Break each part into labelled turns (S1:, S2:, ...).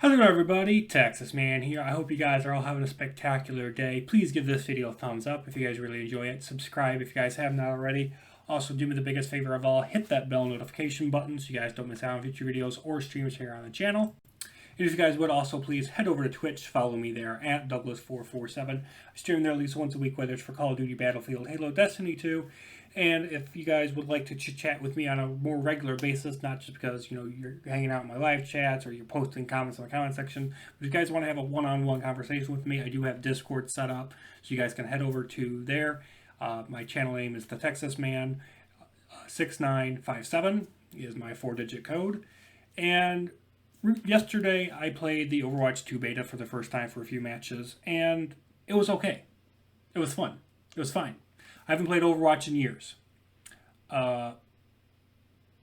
S1: How's it going, everybody? Texas Man here. I hope you guys are all having a spectacular day. Please give this video a thumbs up if you guys really enjoy it. Subscribe if you guys have not already. Also, do me the biggest favor of all, hit that bell notification button so you guys don't miss out on future videos or streams here on the channel. And if you guys would also please head over to Twitch, follow me there at Douglas447. I stream there at least once a week, whether it's for Call of Duty, Battlefield, Halo, Destiny 2. And if you guys would like to chit-chat with me on a more regular basis, not just because, you're hanging out in my live chats or you're posting comments in the comment section, but if you guys want to have a one-on-one conversation with me, I do have Discord set up, so you guys can head over to there. My channel name is The Texas Man. 6957 is my 4-digit code. And yesterday I played the Overwatch 2 beta for the first time for a few matches, and it was okay. It was fun. It was fine. I haven't played Overwatch in years. I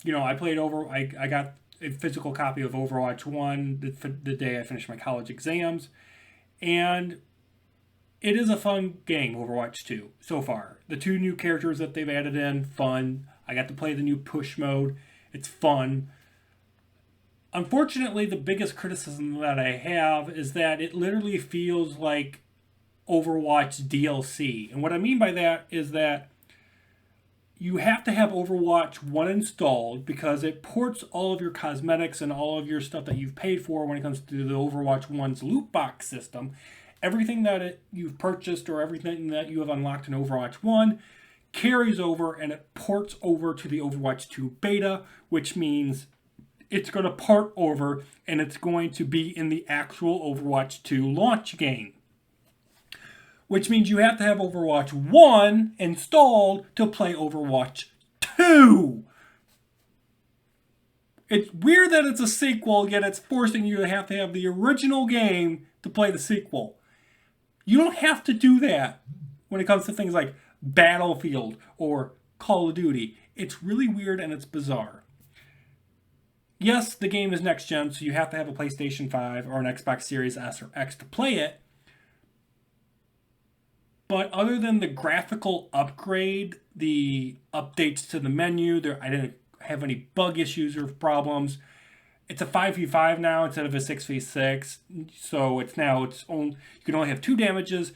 S1: played I got a physical copy of Overwatch 1 the day I finished my college exams, and it is a fun game, Overwatch 2, so far. The two new characters that they've added in, fun. I got to play the new push mode. It's fun. Unfortunately, the biggest criticism that I have is that it literally feels like Overwatch DLC. And what I mean by that is that you have to have Overwatch 1 installed because it ports all of your cosmetics and all of your stuff that you've paid for when it comes to the Overwatch 1's loot box system. Everything that you've purchased or everything that you have unlocked in Overwatch 1 carries over and it ports over to the Overwatch 2 beta, which means it's going to port over and it's going to be in the actual Overwatch 2 launch game. Which means you have to have Overwatch 1 installed to play Overwatch 2. It's weird that it's a sequel, yet it's forcing you to have the original game to play the sequel. You don't have to do that when it comes to things like Battlefield or Call of Duty. It's really weird and it's bizarre. Yes, the game is next gen, so you have to have a PlayStation 5 or an Xbox Series S or X to play it. But other than the graphical upgrade, the updates to the menu, I didn't have any bug issues or problems. It's a 5v5 now instead of a 6v6. So it's you can only have 2 damages,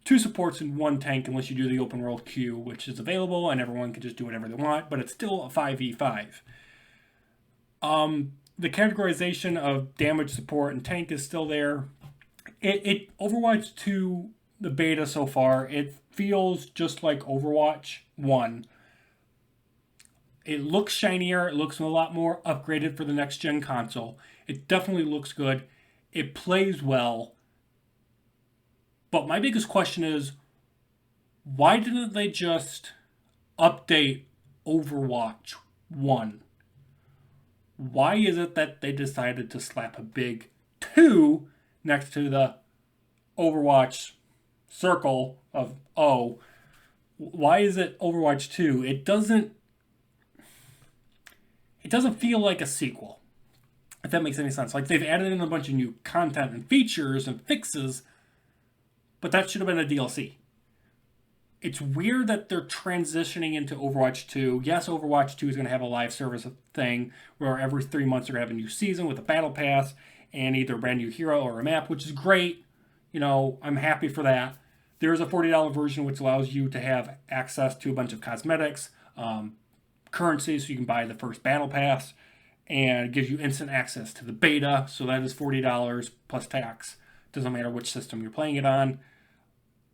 S1: 2 supports, and 1 tank unless you do the open world queue, which is available and everyone can just do whatever they want, but it's still a 5v5. The categorization of damage, support, and tank is still there. Overwatch 2, the beta so far, it feels just like Overwatch 1. It looks shinier. It looks a lot more upgraded for the next gen console. It definitely looks good. It plays well. But my biggest question is, why didn't they just update Overwatch 1? Why is it that they decided to slap a big 2 next to the Overwatch circle of O? Why is it Overwatch 2? It doesn't feel like a sequel, if that makes any sense. Like, they've added in a bunch of new content and features and fixes, but that should have been a DLC. It's weird that they're transitioning into Overwatch 2. Yes, Overwatch 2 is going to have a live service thing where every 3 months they're going to have a new season with a battle pass and either a brand new hero or a map, which is great. I'm happy for that. There is a $40 version which allows you to have access to a bunch of cosmetics, currency, so you can buy the first battle pass, and it gives you instant access to the beta, so that is $40 plus tax. Doesn't matter which system you're playing it on.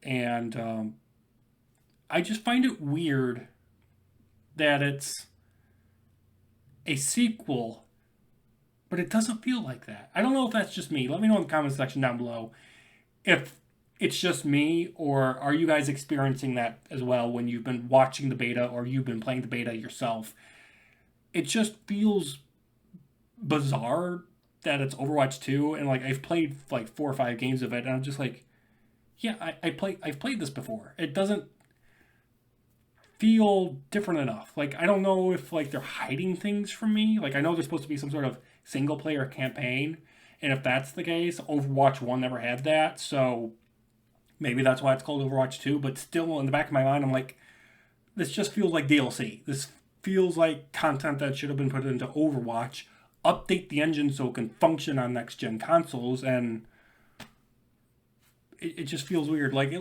S1: And I just find it weird that it's a sequel, but it doesn't feel like that. I don't know if that's just me. Let me know in the comment section down below if it's just me, or are you guys experiencing that as well when you've been watching the beta or you've been playing the beta yourself? It just feels bizarre that it's Overwatch 2, and I've played 4 or 5 games of it, and I'm just like, yeah, I've played this before. It doesn't feel different enough. I don't know if they're hiding things from me. I know there's supposed to be some sort of single player campaign, and if that's the case, Overwatch 1 never had that, so maybe that's why it's called Overwatch 2, but still in the back of my mind, I'm like, this just feels like DLC. This feels like content that should have been put into Overwatch update the engine so it can function on next gen consoles, and it just feels weird. Like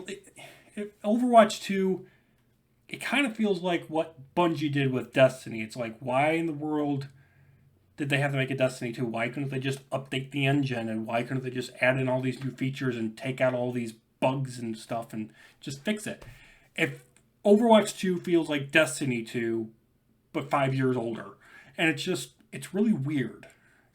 S1: Overwatch 2, it kind of feels like what Bungie did with Destiny. It's like, why in the world did they have to make a Destiny 2? Why couldn't they just update the engine? And why couldn't they just add in all these new features and take out all these bugs and stuff and just fix it? If Overwatch 2 feels like Destiny 2, but 5 years older. And it's really weird.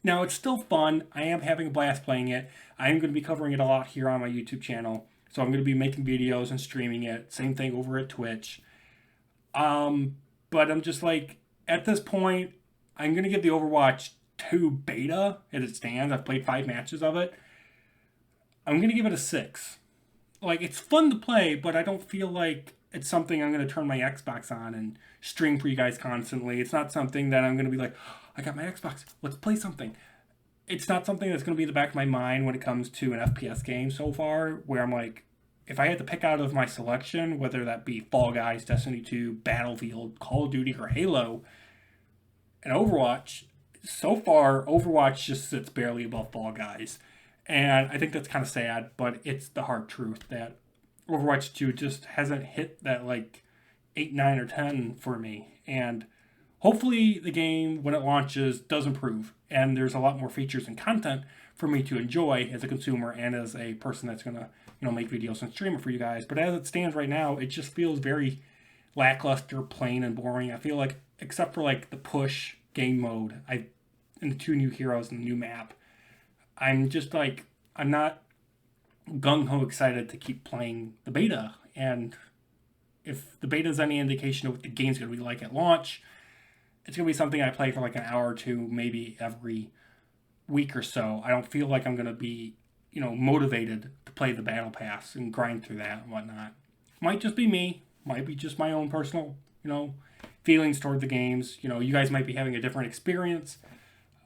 S1: Now, it's still fun. I am having a blast playing it. I am going to be covering it a lot here on my YouTube channel. So I'm going to be making videos and streaming it. Same thing over at Twitch. But I'm just like, at this point, I'm going to give the Overwatch 2 beta as it stands. I've played 5 matches of it. I'm going to give it a 6. Like, it's fun to play, but I don't feel like it's something I'm going to turn my Xbox on and stream for you guys constantly. It's not something that I'm going to be like, oh, I got my Xbox, let's play something. It's not something that's going to be in the back of my mind when it comes to an FPS game so far, where I'm like, if I had to pick out of my selection, whether that be Fall Guys, Destiny 2, Battlefield, Call of Duty, or Halo, and Overwatch, so far, Overwatch just sits barely above Fall Guys. And I think that's kind of sad, but it's the hard truth that Overwatch 2 just hasn't hit that like 8, 9, or 10 for me. And hopefully the game, when it launches, does improve. And there's a lot more features and content for me to enjoy as a consumer and as a person that's going to, make videos and stream it for you guys. But as it stands right now, it just feels very lackluster, plain, and boring. I feel like, except for like the push game mode, and the 2 new heroes and the new map, I'm just like, I'm not gung-ho excited to keep playing the beta. And if the beta is any indication of what the game's going to be like at launch, it's going to be something I play for like an hour or two, maybe every week or so. I don't feel like I'm going to be, motivated to play the battle pass and grind through that and whatnot. Might just be me. Might be just my own personal, feelings toward the games. You guys might be having a different experience.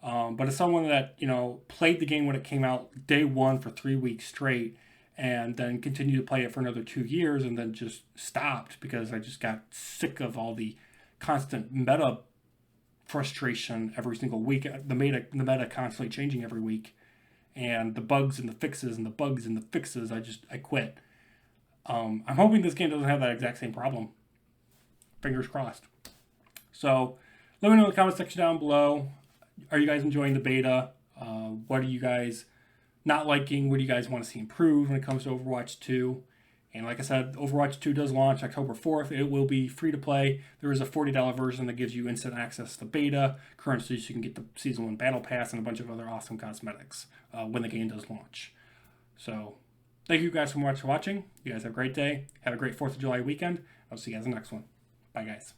S1: But as someone that, played the game when it came out day one for 3 weeks straight, and then continued to play it for another 2 years, and then just stopped because I just got sick of all the constant meta frustration every single week. The meta constantly changing every week, and the bugs and the fixes and the bugs and the fixes. I quit. I'm hoping this game doesn't have that exact same problem. Fingers crossed. So let me know in the comment section down below. Are you guys enjoying the beta? What are you guys not liking? What do you guys want to see improved when it comes to Overwatch 2? And like I said, Overwatch 2 does launch October 4th. It will be free to play. There is a $40 version that gives you instant access to beta, currency, so you can get the Season 1 Battle Pass and a bunch of other awesome cosmetics when the game does launch. So, thank you guys so much for watching. You guys have a great day. Have a great 4th of July weekend. I'll see you guys in the next one. Bye, guys.